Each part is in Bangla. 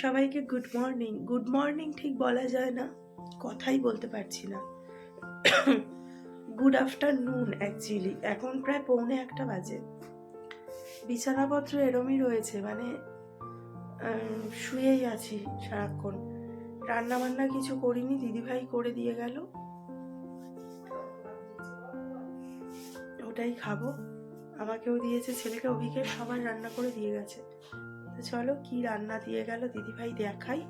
সবাইকে গুড মর্নিং। গুড মর্নিং ঠিক বলা যায় না, কথাই বলতে পারছি না। Good afternoon actually. এখন প্রায় 1:45 বাজে। বিছানাপত্র এরমই রয়েছে, মানে শুয়েই আছি সারাক্ষণ। রান্না বান্না কিছু করিনি, দিদিভাই করে দিয়ে গেল, ওটাই খাবো। আমাকেও দিয়েছে, ছেলেকে, অভিকে, সবার রান্না করে দিয়ে গেছে। তো চলো কি রান্না দিয়ে গেল দিদিভাই দেখাই,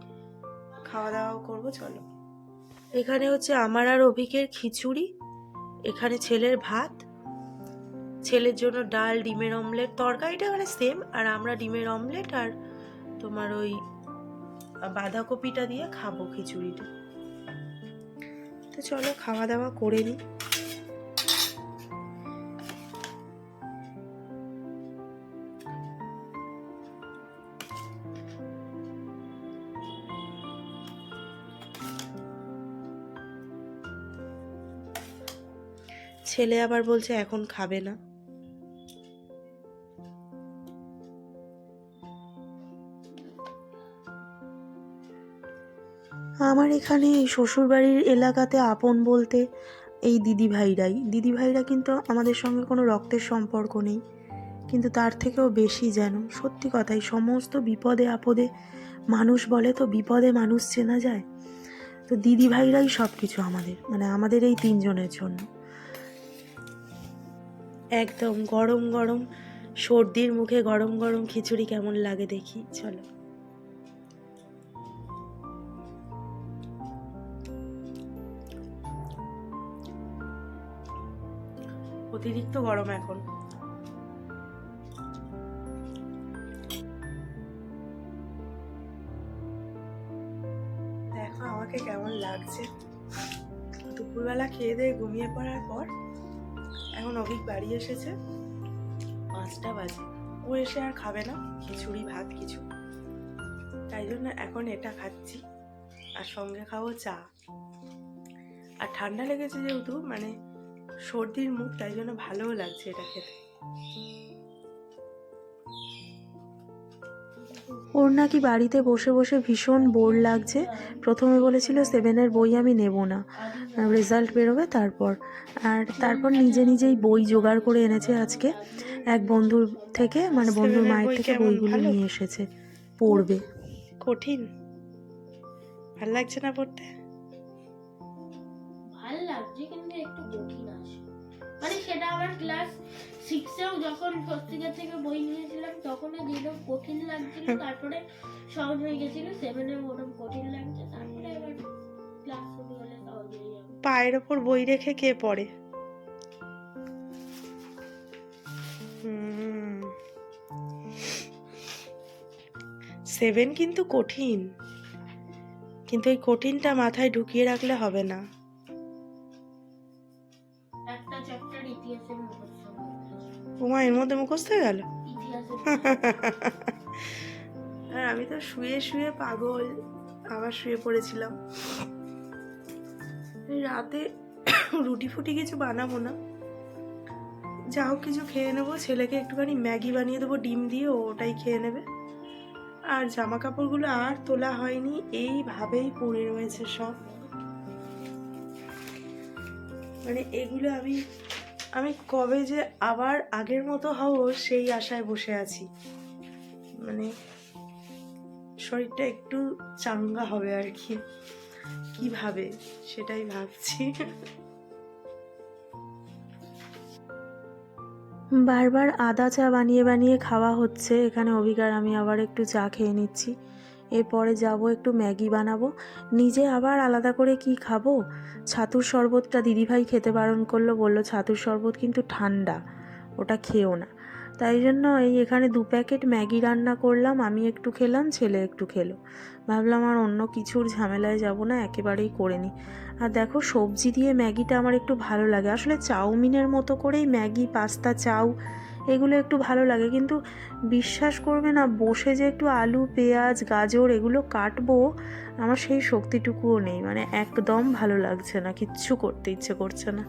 খাওয়া দাওয়াও করবো। চলো, এখানে হচ্ছে আমার আর অভিকের খিচুড়ি, এখানে ছেলের ভাত, ছেলের জন্য ডাল, ডিমের অমলেট, তরকারিটা মানে সেম, আর আমরা ডিমের অমলেট আর তোমার ওই বাঁধাকপিটা দিয়ে খাবো খিচুড়িটা। তো চলো খাওয়া দাওয়া করে নিই। ছেলে আবার বলছে এখন খাবে না। আমার এখানে শ্বশুরবাড়ির এলাকাতে আপন বলতে এই দিদিভাইরা কিন্তু আমাদের সঙ্গে কোনো রক্তের সম্পর্ক নেই, কিন্তু তার থেকেও বেশি যেন সত্যি কথাই সমস্ত বিপদে আপদে মানুষ বলে তো, বিপদে মানুষ চেনা যায়। তো দিদিভাইরাই সব কিছু আমাদের, মানে আমাদের এই 3 জনের জন্য। একদম গরম গরম সর্দির মুখে গরম গরম খিচুড়ি কেমন লাগে দেখি, চলো। অতিরিক্ত গরম এখন। দেখো আমাকে কেমন লাগছে। দুপুরবেলা খেয়ে দিয়ে ঘুমিয়ে পড়ার পর এখন অভিক বাড়ি এসেছে, 5টা বাজে। ও এসে আর খাবে না খিচুড়ি ভাত কিছু, তাই জন্য এখন এটা খাচ্ছি, আর সঙ্গে খাবো চা। আর ঠান্ডা লেগেছে যেহেতু, মানে সর্দির মুখ, তাই জন্য ভালোও লাগছে এটা খেতে। ওর নাকি বাড়িতে বসে বসে ভীষণ বোর লাগছে। প্রথমে বলেছিল 7-এর বই আমি নেব না, রেজাল্ট বেরোবে তারপর। আর তারপর নিজে নিজেই বই জোগাড় করে এনেছে আজকে এক বন্ধুর থেকে, মানে বন্ধুর মায়ের থেকে বইগুলো নিয়ে এসেছে, পড়বে। কঠিন, ভাল লাগছে না পড়তে? ভাল লাগছে, কিন্তু একটু কঠিন আছে। মানে সেটা আমার ক্লাস 6-এও যখন সত্যিকার থেকে বই নিয়েছিলাম তখনও যেরকম কঠিন লাগছিল, তারপরে সহজ হয়ে গেছিল। 7-এ ওরকম কঠিন লাগছে, তারপরে আবার ক্লাস শুরু হলে সহজ হয়ে যাবে। পায়ের ওপর বই রেখে কে পড়ে? 7 কিন্তু কঠিন, কিন্তু এই কঠিনটা মাথায় ঢুকিয়ে রাখলে হবে না। একটা চ্যাপ্টার ইতিহাসের মুখস্থ হয়ে গেছে। ওমা, এর মধ্যে মুখস্থ হয়ে গেল? ইতিহাসের আর আমি তো শুয়ে শুয়ে পাগল, আবার শুয়ে পড়েছিলাম। রাতে রুটি ফুটি কিছু বানাবো না, যা হোক কিছু খেয়ে নেবো। ছেলেকে একটুখানি ম্যাগি বানিয়ে দেবো ডিম দিয়ে, ওটাই খেয়ে নেবে। আর জামা কাপড়গুলো আর তোলা হয়নি, এইভাবেই পড়ে রয়েছে সব। মানে এগুলো আমি কবে যে আবার আগের মতো হব সেই আশায় বসে আছি। মানে শরীরটা একটু চাঙ্গা হবে আর কি, কিভাবে সেটাই ভাবছি। বারবার আদা চা বানিয়ে বানিয়ে খাওয়া হচ্ছে এখানে। অভিকার আমি আবার একটু চা খেয়ে নিচ্ছি, এরপরে যাব একটু ম্যাগি বানাবো। নিজে আবার আলাদা করে কি খাবো? ছাতুর শরবতটা দিদিভাই খেতে বারণ করলো, বললো ছাতুর শরবত কিন্তু ঠান্ডা, ওটা খেও না। তাই জন্য এই এখানে 2 প্যাকেট ম্যাগি রান্না করলাম, আমি একটু খেলাম, ছেলে একটু খেলো। ভাবলাম আর অন্য কিছুর ঝামেলায় যাব না, একেবারেই করে নিই। আর দেখো সবজি দিয়ে ম্যাগিটা আমার একটু ভালো লাগে, আসলে চাউমিনের মতো করেই ম্যাগি, পাস্তা, চাউ এগুলো একটু ভালো লাগে। কিন্তু বিশ্বাস করবে না, বসে যে একটু আলু, পেঁয়াজ, গাজর এগুলো কাটবো, আমার সেই শক্তিটুকুও নেই। মানে একদম ভালো লাগছে না, কিচ্ছু করতে ইচ্ছে করছে না।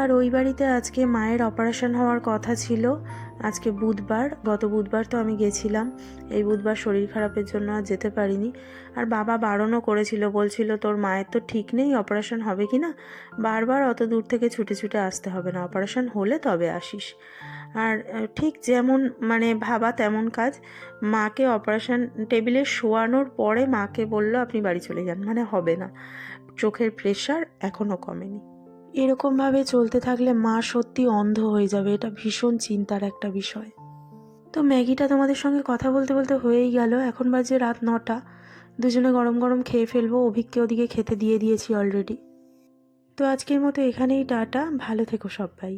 আর ওই বাড়িতে আজকে মায়ের অপারেশন হওয়ার কথা ছিল। আজকে বুধবার, গত বুধবার তো আমি গেছিলাম, এই বুধবার শরীর খারাপের জন্য আর যেতে পারিনি। আর বাবা বারণও করেছিল, বলছিল তোর মায়ের তো ঠিক নেই, অপারেশন হবে কি না, বারবার অত দূর থেকে ছুটে ছুটে আসতে হবে না, অপারেশন হলে তবে আসিস। আর ঠিক যেমন মানে ভাবা তেমন কাজ। মাকে অপারেশন টেবিলে শোয়ানোর পরে মাকে বলল আপনি বাড়ি চলে যান, মানে হবে না, চোখের প্রেশার এখনও কমেনি। এরকমভাবে চলতে থাকলে মা সত্যি অন্ধ হয়ে যাবে, এটা ভীষণ চিন্তার একটা বিষয়। তো ম্যাগিটা তোমাদের সঙ্গে কথা বলতে বলতে হয়েই গেল, এখন বাজে রাত 9টা। দুজনে গরম গরম খেয়ে ফেলবো, অভিককে ওদিকে খেতে দিয়ে দিয়েছি অলরেডি। তো আজকের মতো এখানেই টাটা, ভালো থেকো সবাই।